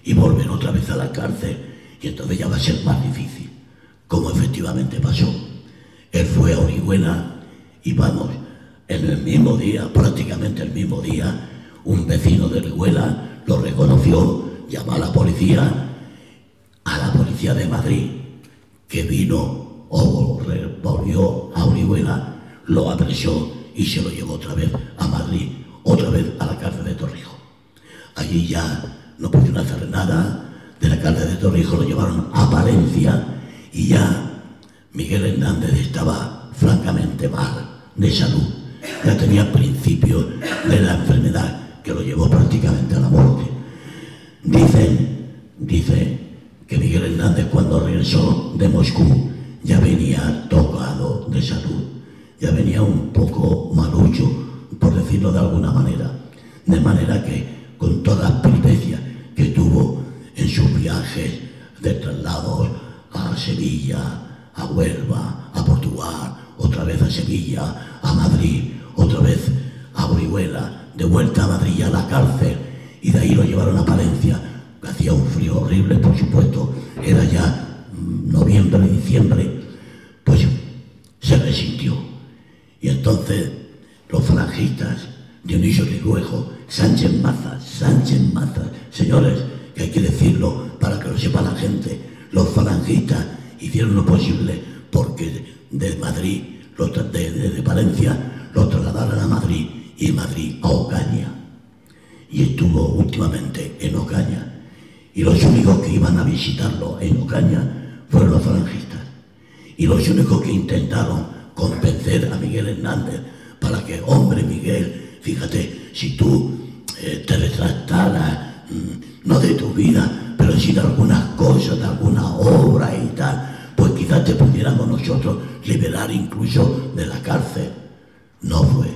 y volver otra vez a la cárcel, y entonces ya va a ser más difícil, como efectivamente pasó. Él fue a Orihuela y vamos, en el mismo día, prácticamente el mismo día, un vecino de Orihuela lo reconoció, llamó a la policía de Madrid, que vino o volvió a Orihuela, lo apresó y se lo llevó otra vez a Madrid, otra vez a la cárcel de Torrijos. Allí ya no pudieron hacer nada. De la cárcel de Torrijos lo llevaron a Palencia, y ya Miguel Hernández estaba francamente mal de salud. Ya tenía principios de la enfermedad que lo llevó prácticamente a la muerte. Dicen que Miguel Hernández, cuando regresó de Moscú, ya venía tocado de salud, ya venía un poco malucho, por decirlo de alguna manera. De manera que, con todas las peripecias que tuvo en sus viajes de traslados a Sevilla, a Huelva, a Portugal, otra vez a Sevilla, a Madrid, otra vez a Orihuela, de vuelta a Madrid, a la cárcel, y de ahí lo llevaron a Palencia, que hacía un frío horrible, por supuesto, era ya noviembre, diciembre, pues se resintió. Y entonces los falangistas, Dionisio Ridruejo, Sánchez Mazas, señores, que hay que decirlo para que lo sepa la gente, los falangistas hicieron lo posible porque de Madrid, de Palencia, lo trasladaran a Madrid y de Madrid a Ocaña. Y estuvo últimamente en Ocaña. Y los únicos que iban a visitarlo en Ocaña fueron los falangistas. Y los únicos que intentaron convencer a Miguel Hernández para que, hombre Miguel, fíjate, si tú te retractaras, no de tu vida, pero sí de algunas cosas, de alguna obra y tal, pues quizás te pudiéramos nosotros liberar incluso de la cárcel. No fue.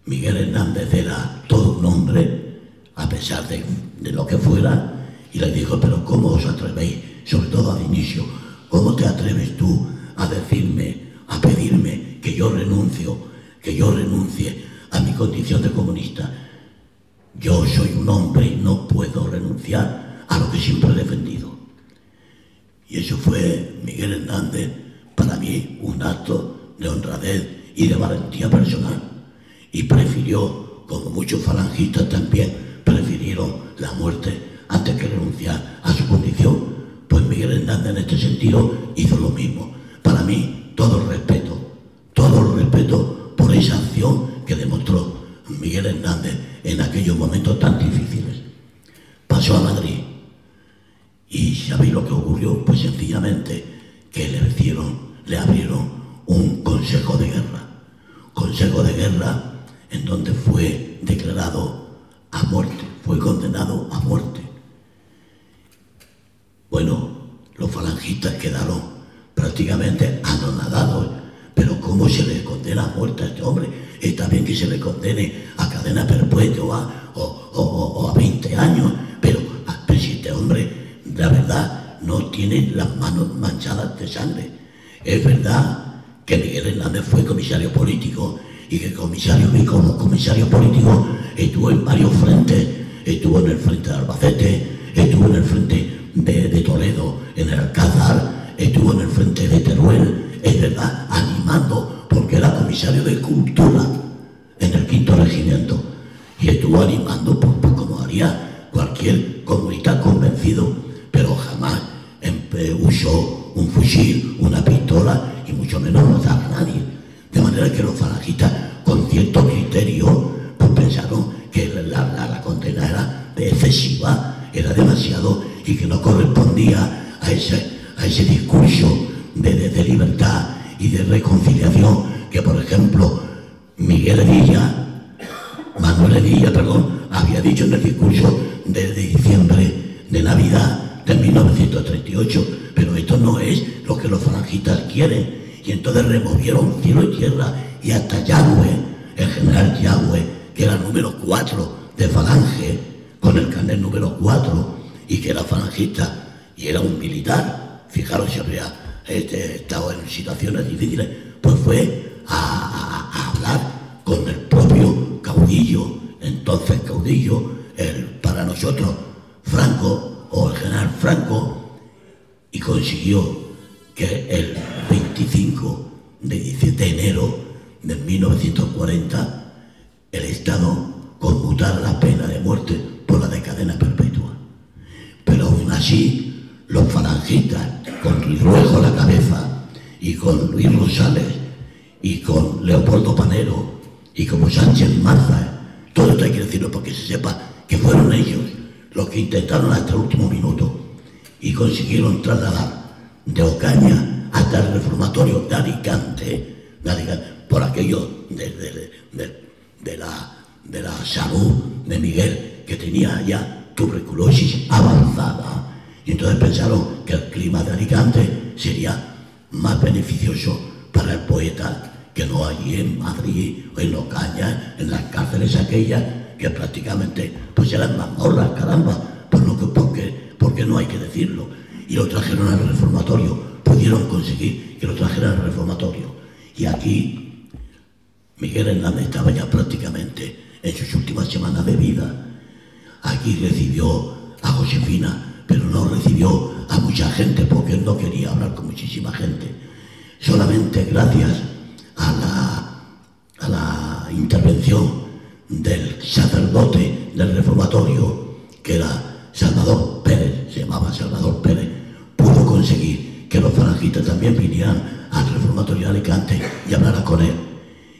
Miguel Hernández era todo un hombre, a pesar de lo que fuera, y le dijo, pero ¿cómo os atrevéis? Sobre todo a Dionisio, ¿cómo te atreves tú a decirme, a pedirme que yo renuncie a mi condición de comunista? Yo soy un hombre y no puedo renunciar a lo que siempre he defendido. Y eso fue, Miguel Hernández, para mí un acto de honradez y de valentía personal. Y prefirió, como muchos falangistas también, prefirieron la muerte antes que renunciar a su condición. Pues Miguel Hernández en este sentido hizo lo mismo. Para mí, todo el respeto por esa acción que demostró Miguel Hernández en aquellos momentos tan difíciles. Pasó a Madrid y ¿sabéis lo que ocurrió? Pues sencillamente que le abrieron un consejo de guerra en donde fue declarado a muerte, fue condenado a muerte. Bueno, los falangistas quedaron prácticamente anonadados, pero ¿cómo se le condena a muerte a este hombre? Está bien que se le condene a cadena perpetua o a 20 años, pero si este hombre, la verdad, no tiene las manos manchadas de sangre. Es verdad que Miguel Hernández fue comisario político y que como comisario político estuvo en varios frentes, estuvo en el frente de Albacete, estuvo en el frente de Toledo, en el Alcázar, estuvo en el frente de Teruel, es verdad, animando, porque era comisario de cultura en el 5º Regimiento, y estuvo animando pues como haría cualquier comunista convencido, pero jamás usó un fusil, una pistola y mucho menos matar a nadie. De manera que los falangistas, con cierto criterio, pues pensaron que la condena era excesiva, era demasiado y que no correspondía a ese discurso de libertad y de reconciliación que, por ejemplo, Manuel Edilla, había dicho en el discurso de diciembre, de Navidad de 1938, pero esto no es lo que los falangistas quieren. Y entonces removieron cielo y tierra, y hasta Yagüe, el general Yagüe, que era el número 4 de Falange, con el carnet número 4, y que era falangista y era un militar. Fijaros, si habría estado en situaciones difíciles, pues fue a hablar con el propio caudillo, entonces caudillo, para nosotros, Franco, o el general Franco, y consiguió que el 25 de enero de 1940 el Estado conmutara la pena de muerte por la de cadena perpetua. Pero aún así, los falangistas, con Ridruejo a la cabeza, y con Luis Rosales, y con Leopoldo Panero, y como Sánchez Mazas, todo esto hay que decirlo porque se sepa que fueron ellos los que intentaron hasta el último minuto y consiguieron trasladar de Ocaña a hasta el reformatorio de Alicante, por aquello de la salud de Miguel, que tenía ya tuberculosis avanzada. Y entonces pensaron que el clima de Alicante sería más beneficioso para el poeta que no allí en Madrid o en Ocaña, en las cárceles aquellas, que prácticamente pues eran mazmorras, caramba, pues no, porque no hay que decirlo. Y lo trajeron al reformatorio, pudieron conseguir que lo trajeran al reformatorio. Y aquí Miguel Hernández estaba ya prácticamente en sus últimas semanas de vida. Aquí recibió a Josefina, pero no recibió a mucha gente porque él no quería hablar con muchísima gente. Solamente gracias a la intervención del sacerdote del reformatorio, que era Salvador Pérez, se llamaba Salvador Pérez, pudo conseguir que los falangistas también vinieran al reformatorio de Alicante y hablaran con él.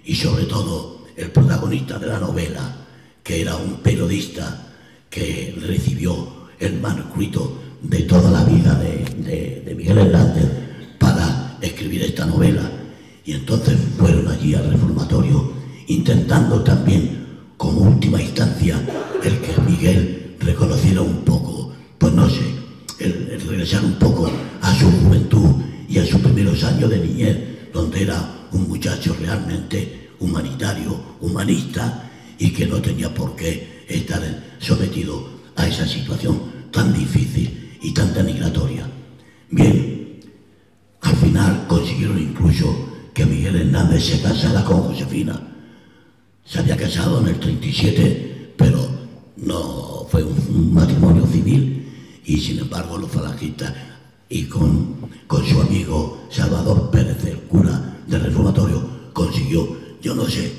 Y sobre todo el protagonista de la novela, que era un periodista que recibió el manuscrito de toda la vida de Miguel Hernández para escribir esta novela. Y entonces fueron allí al reformatorio intentando también, como última instancia, el que Miguel reconociera un poco, pues no sé, el regresar un poco a su juventud y a sus primeros años de niñez, donde era un muchacho realmente humanitario, humanista, y que no tenía por qué estar sometido a esa situación tan difícil y tan denigratoria. Bien, al final consiguieron incluso que Miguel Hernández se casara con Josefina. Se había casado en el 37, pero no fue un matrimonio civil, y sin embargo los falangistas, y con su amigo Salvador Pérez, el cura del reformatorio, consiguió, yo no sé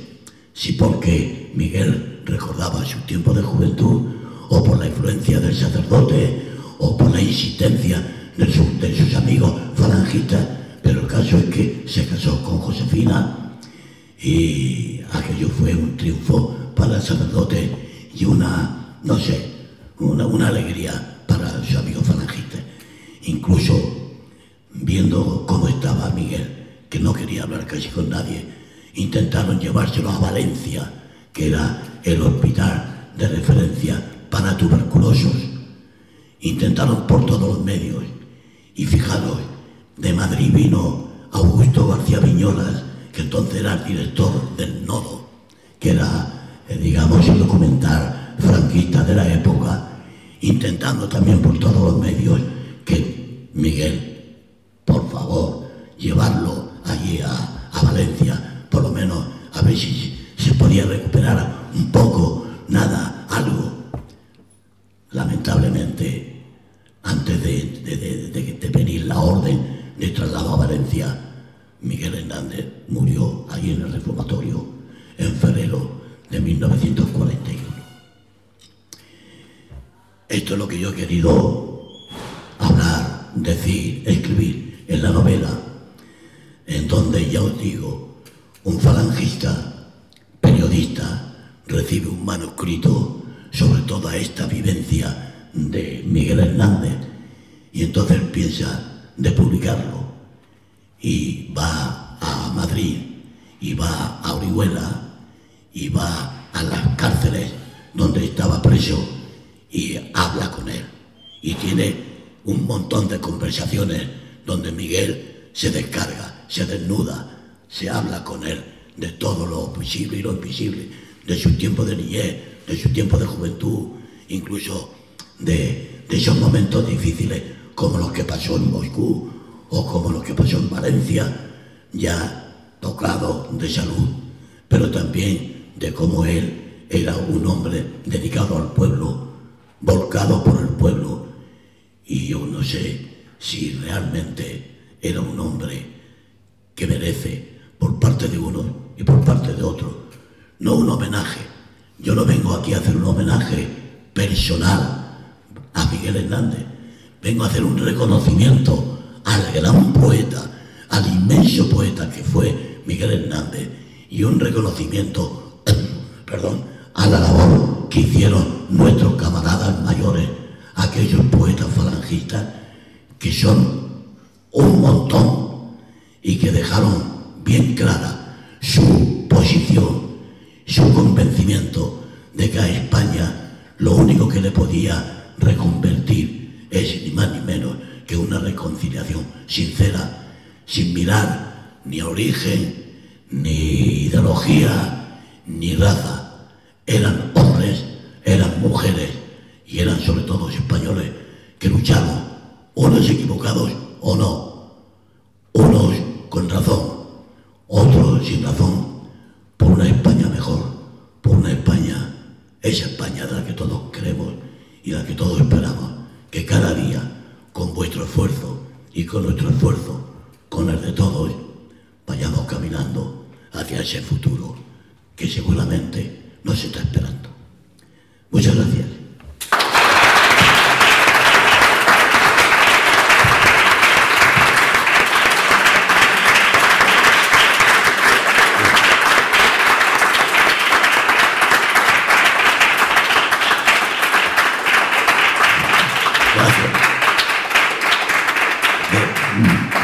si porque Miguel recordaba su tiempo de juventud, o por la influencia del sacerdote, o por la insistencia de sus amigos falangistas, pero el caso es que se casó con Josefina, y aquello fue un triunfo para el sacerdote y una alegría para sus amigos falangistas. Incluso viendo cómo estaba Miguel, que no quería hablar casi con nadie, intentaron llevárselo a Valencia, que era el hospital de referencia para tuberculosos. Intentaron por todos los medios, y fijaros, de Madrid vino Augusto García Viñolas, que entonces era el director del Nodo, que era, digamos, el documental franquista de la época, intentando también por todos los medios que Miguel, por favor, llevarlo allí a Valencia, por lo menos a ver si se podía recuperar un poco, nada, algo. Lamentablemente, antes de venir la orden de traslado a Valencia, Miguel Hernández murió allí en el reformatorio en febrero de 1941. Esto es lo que yo he querido hablar, decir, escribir en la novela, en donde, ya os digo, un falangista, periodista, recibe un manuscrito sobre toda esta vivencia de Miguel Hernández, y entonces piensa de publicarlo, y va a Madrid, y va a Orihuela, y va a las cárceles donde estaba preso, y habla con él, y tiene un montón de conversaciones donde Miguel se descarga, se desnuda, se habla con él de todo lo visible y lo invisible, de su tiempo de niñez, de su tiempo de juventud, incluso de esos momentos difíciles como los que pasó en Moscú o como los que pasó en Valencia, ya tocado de salud, pero también de cómo él era un hombre dedicado al pueblo, volcado por el pueblo, y yo no sé si realmente era un hombre que merece, por parte de uno y por parte de otro, no un homenaje. Yo no vengo aquí a hacer un homenaje personal a Miguel Hernández, vengo a hacer un reconocimiento al gran poeta, al inmenso poeta que fue Miguel Hernández, y un reconocimiento, a la labor que hicieron nuestros camaradas mayores, aquellos poetas falangistas, que son un montón, y que dejaron bien clara su posición, su convencimiento de que a España lo único que le podía reconvertir es ni más ni menos que una reconciliación sincera, sin mirar ni origen, ni ideología, ni raza. Eran hombres, eran mujeres y eran sobre todo españoles que lucharon, unos equivocados o no, unos con razón, otros sin razón, por una España mejor, por una España, esa España de la que todos queremos y la que todos esperamos, que cada día, con vuestro esfuerzo y con nuestro esfuerzo, con el de todos, vayamos caminando hacia ese futuro que seguramente nos está esperando. Muchas gracias.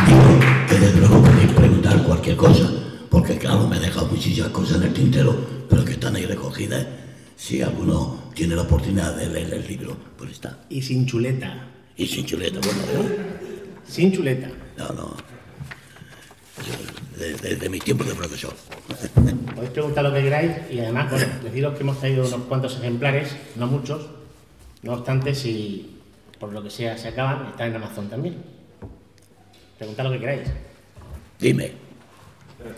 Digo que desde luego podéis preguntar cualquier cosa, porque claro, me he dejado muchísimas cosas en el tintero, pero que están ahí recogidas. Si alguno tiene la oportunidad de leer el libro, pues está. Y sin chuleta. Y sin chuleta, bueno, Sin chuleta. no. Desde mi tiempo de profesor. Podéis preguntar lo que queráis y además, bueno, deciros que hemos traído unos cuantos ejemplares, no muchos. No obstante, si por lo que sea se acaban, están en Amazon también. Preguntad lo que queráis. Dime.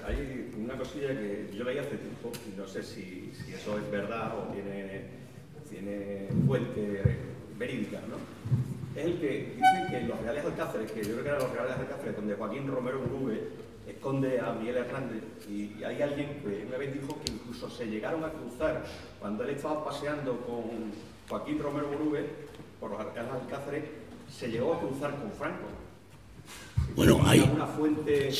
Hay una cosilla que yo leí hace tiempo, y no sé si eso es verdad o tiene fuente verídica, ¿no? Es el que dicen que en los Reales Alcáceres, que yo creo que eran los Reales Alcáceres, donde Joaquín Romero Urube esconde a Miguel Hernández, y hay alguien que una vez dijo que incluso se llegaron a cruzar cuando él estaba paseando con Joaquín Romero Urube por los Reales Alcáceres, se llegó a cruzar con Franco. Bueno, hay una fuente.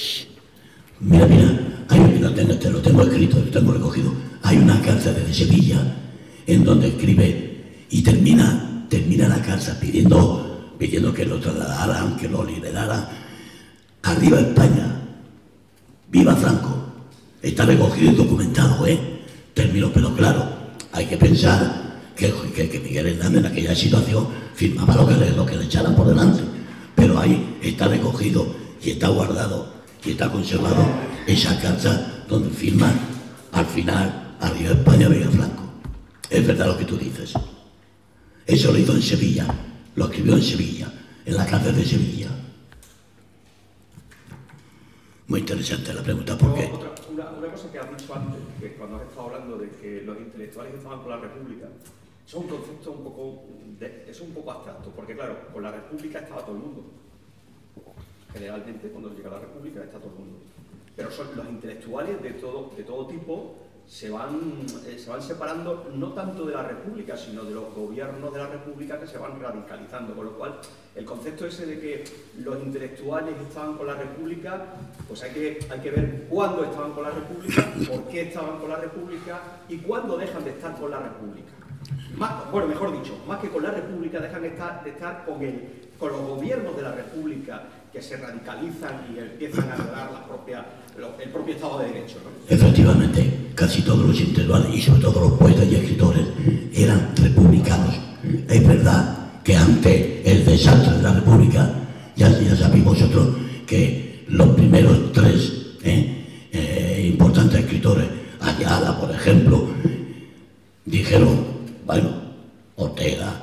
Mira, te lo tengo escrito, lo tengo recogido. Hay una carta desde Sevilla en donde escribe y termina la carta pidiendo que lo trasladaran, que lo liberaran. Arriba España, viva Franco. Está recogido y documentado, Termino, pero claro, hay que pensar que Miguel Hernández en aquella situación firmaba lo que le echaran por delante. Pero ahí está recogido y está guardado y está conservado esa carta donde firma al final arriba España, viva Franco. Es verdad lo que tú dices. Eso lo hizo en Sevilla, lo escribió en Sevilla, en la cárcel de Sevilla. Muy interesante la pregunta, ¿por qué? Una cosa que has dicho antes, que cuando has estado hablando de que los intelectuales estaban con la República, es un concepto un poco abstracto, porque claro, con la República estaba todo el mundo. Generalmente, cuando llega la República, está todo el mundo. Pero son los intelectuales de todo tipo se van separando no tanto de la República, sino de los gobiernos de la República que se van radicalizando. Con lo cual, el concepto ese de que los intelectuales estaban con la República, pues hay que ver cuándo estaban con la República, por qué estaban con la República y cuándo dejan de estar con la República. Mejor dicho, más que con la República, dejan de estar con los gobiernos de la República que se radicalizan y empiezan a violar el propio Estado de Derecho, ¿no? Efectivamente, casi todos los intelectuales y sobre todo los poetas y escritores eran republicanos. Es verdad que ante el desastre de la República, ya sabéis vosotros que los primeros tres importantes escritores, Ayala, por ejemplo, dijeron, bueno, Ortega,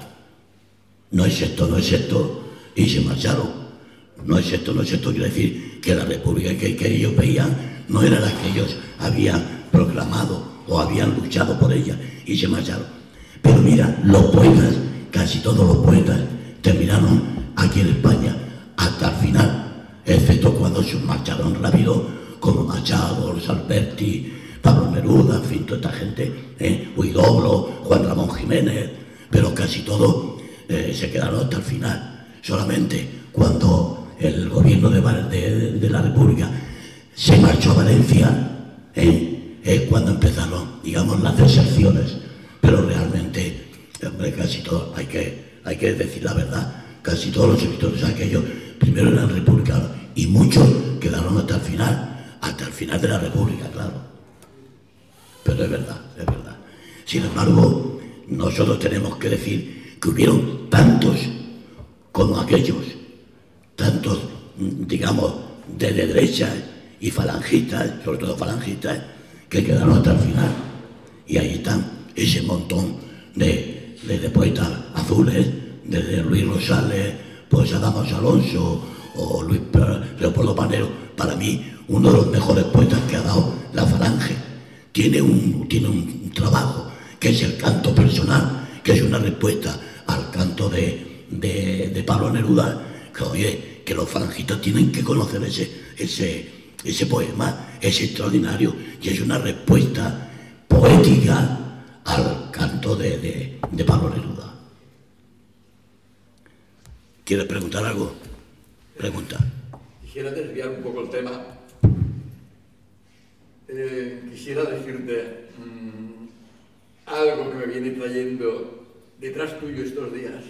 no es esto, y se marcharon. No es esto, quiere decir que la República que ellos veían no era la que ellos habían proclamado o habían luchado por ella y se marcharon. Pero mira, los poetas, casi todos los poetas, terminaron aquí en España hasta el final, excepto cuando se marcharon rápido, como Machado, los Alberti, Pablo Neruda, en fin, toda esta gente, Huidobro, Juan Ramón Jiménez, pero casi todos se quedaron hasta el final. Solamente cuando el gobierno de la República se marchó a Valencia, es cuando empezaron, digamos, las deserciones. Pero realmente, hombre, casi todos, hay que decir la verdad, casi todos los escritores aquellos primero eran republicanos y muchos quedaron hasta el final de la República, claro. Pero es verdad, es verdad. Sin embargo, nosotros tenemos que decir que hubieron tantos como aquellos, tantos, digamos, de derecha y falangistas, sobre todo falangistas, que quedaron hasta el final. Y ahí están ese montón de poetas azules, desde Luis Rosales, pues Adamos Alonso o Leopoldo Panero. Para mí, uno de los mejores poetas que ha dado la Falange. Tiene un trabajo que es el canto personal, que es una respuesta al canto de Pablo Neruda, que oye, que los falangistas tienen que conocer ese poema, es extraordinario y es una respuesta poética al canto de Pablo Neruda. ¿Quieres preguntar algo? Pregunta. Quisiera desviar un poco el tema. Quisiera decirte algo que me viene trayendo detrás tuyo estos días.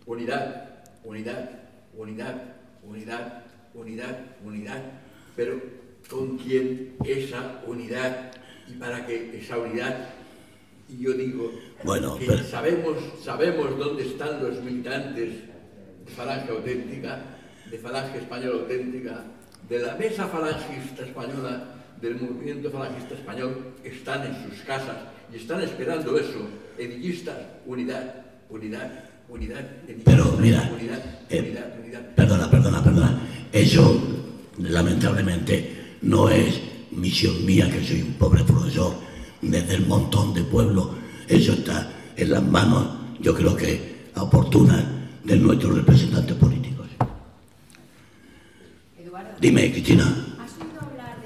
Unidad, unidad, unidad, unidad, unidad, unidad. Pero ¿con quién esa unidad y para qué esa unidad? Y yo digo, bueno, que pero... sabemos dónde están los militantes de Falange Auténtica, de Falange Española Auténtica, de la mesa falangista española, del movimiento falangista español, están en sus casas y están esperando eso. Edillistas, unidad, unidad, unidad. Pero mira, unidad, unidad, unidad. Perdona. Eso, lamentablemente, no es misión mía, que soy un pobre profesor desde el montón de pueblos. Eso está en las manos, yo creo que oportunas, de nuestros representantes políticos. Eduardo, Dime, Cristina. ¿has oído hablar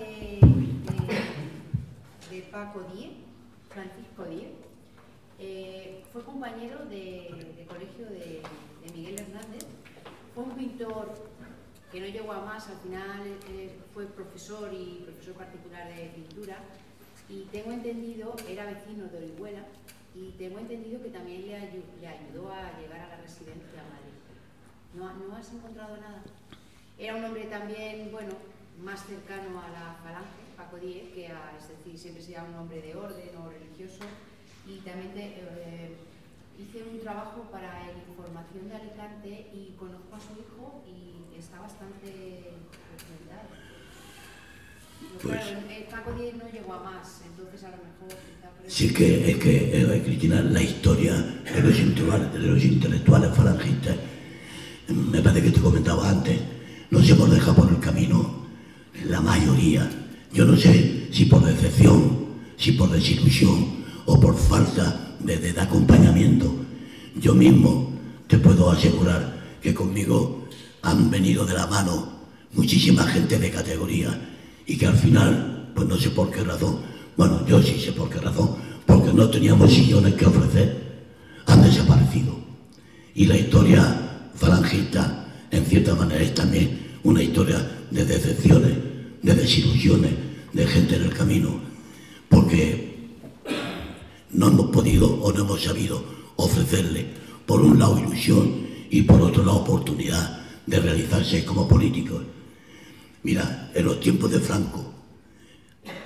de Paco Díez, Francisco Díez? Fue compañero de colegio de Miguel Hernández. Fue un pintor que no llegó a más, al final fue profesor y profesor particular de pintura. Y tengo entendido, era vecino de Orihuela, y tengo entendido que también le ayudó a llegar a la residencia a Madrid. ¿No has encontrado nada? Era un hombre también, bueno, más cercano a la Falange, Paco Díez, es decir, siempre sería un hombre de orden o religioso. Y también hice un trabajo para la información de Alicante y conozco a su hijo y está bastante documentado. Pues, claro, Paco Díez no llegó a más, entonces a lo mejor... Sí, es que Cristina, la historia de los intelectuales falangistas, me parece que te comentaba antes, nos hemos dejado por el camino la mayoría. Yo no sé si por decepción, si por desilusión o por falta de acompañamiento. Yo mismo te puedo asegurar que conmigo han venido de la mano muchísima gente de categoría y que al final, pues no sé por qué razón, bueno, yo sí sé por qué razón, porque no teníamos sillones que ofrecer, han desaparecido. Y la historia falangista, en cierta manera, es también una historia de decepciones, de desilusiones, de gente en el camino, porque no hemos podido o no hemos sabido ofrecerle, por un lado, ilusión y por otro lado, oportunidad de realizarse como políticos. Mira, en los tiempos de Franco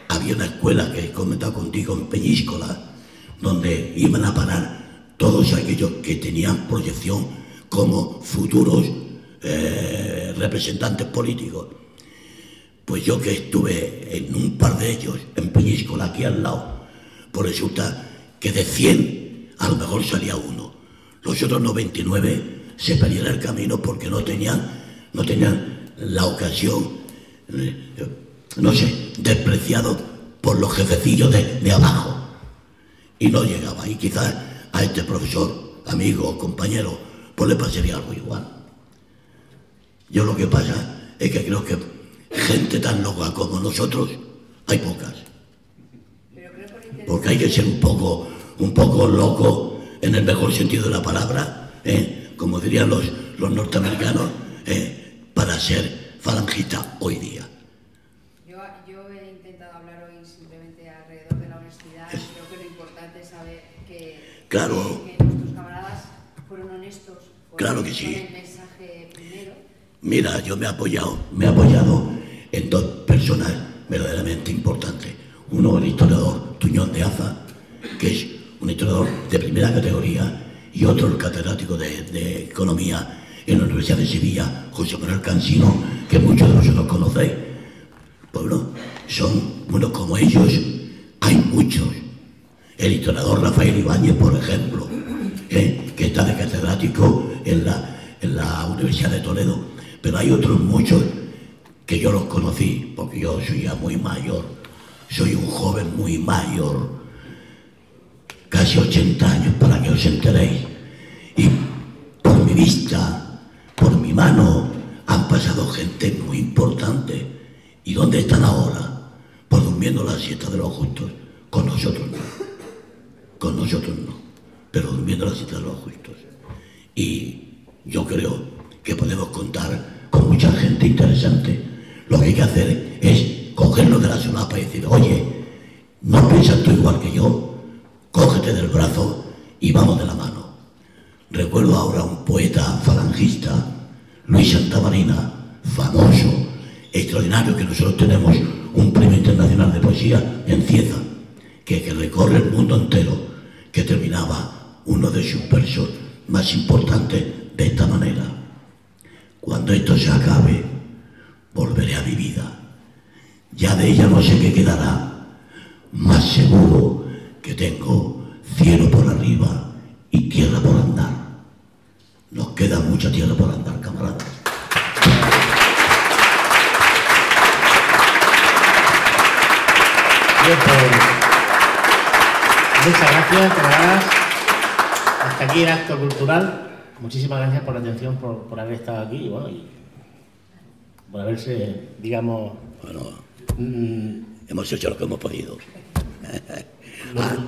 había una escuela que he comentado contigo en Peñíscola, donde iban a parar todos aquellos que tenían proyección como futuros representantes políticos. Pues yo que estuve en un par de ellos, en Peñíscola, aquí al lado, pues resulta que de 100 a lo mejor salía uno. Los otros 99 se perdían el camino porque no tenían la ocasión, no sé, despreciado por los jefecillos de abajo. Y no llegaba. Y quizás a este profesor, amigo, compañero, pues le pasaría algo igual. Yo lo que pasa es que creo que gente tan loca como nosotros hay pocas. Porque hay que ser un poco loco en el mejor sentido de la palabra, como dirían los norteamericanos, para ser falangista hoy día. Yo he intentado hablar hoy simplemente alrededor de la honestidad. Creo que lo importante es saber que nuestros camaradas fueron honestos con, claro que sí. con el mensaje primero Mira, yo me he apoyado en dos personas verdaderamente importantes. Uno, el historiador Tuñón de Aza, que es un historiador de primera categoría, y otro, el catedrático de Economía en la Universidad de Sevilla, José Manuel Cansino, que muchos de vosotros conocéis. Pues bueno, bueno, como ellos, hay muchos. El historiador Rafael Ibáñez, por ejemplo, que está de catedrático en la Universidad de Toledo. Pero hay otros muchos que yo los conocí, porque yo soy ya muy mayor. Soy un joven muy mayor, casi 80 años, para que os enteréis. Y por mi vista, por mi mano, han pasado gente muy importante. ¿Y dónde están ahora? Pues durmiendo la siesta de los justos. Con nosotros no. Con nosotros no. Pero durmiendo la siesta de los justos. Y yo creo que podemos contar con mucha gente interesante. Lo que hay que hacer es cogernos de la solapa y decir, oye, ¿no piensas tú igual que yo? Cógete del brazo y vamos de la mano. Recuerdo ahora a un poeta falangista, Luis Santamarina, famoso, extraordinario, que nosotros tenemos un premio internacional de poesía en Cieza, que recorre el mundo entero, que terminaba uno de sus versos más importantes de esta manera: cuando esto se acabe, volveré a mi vida. Ya de ella no sé qué quedará, más seguro que tengo cielo por arriba y tierra por andar. Nos queda mucha tierra por andar, camaradas. Bien, pues, muchas gracias, camaradas. Hasta aquí el acto cultural. Muchísimas gracias por la atención, por haber estado aquí y, bueno, y por haberse, digamos... Bueno, hemos hecho lo que hemos podido.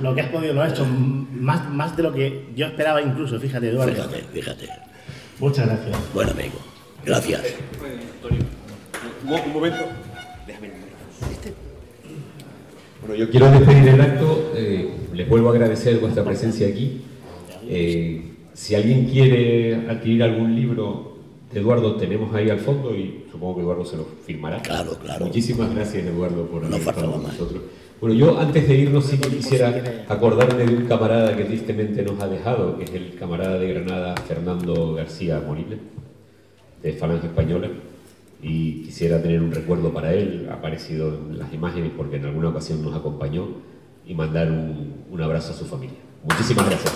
Lo que has podido lo has hecho más de lo que yo esperaba incluso, fíjate, Eduardo. Fíjate. Muchas gracias. Bueno, amigo, gracias. Antonio, un momento. Déjame. Bueno, yo quiero despedir el acto. Les vuelvo a agradecer vuestra presencia aquí. Si alguien quiere adquirir algún libro de Eduardo, tenemos ahí al fondo y supongo que Eduardo se lo firmará. Claro. Muchísimas gracias, Eduardo, por haber estado con más. nosotros. Bueno, yo antes de irnos sí que quisiera acordarme de un camarada que tristemente nos ha dejado, que es el camarada de Granada, Fernando García Moriles, de Falange Española, y quisiera tener un recuerdo para él, ha aparecido en las imágenes porque en alguna ocasión nos acompañó, y mandar un abrazo a su familia. Muchísimas gracias.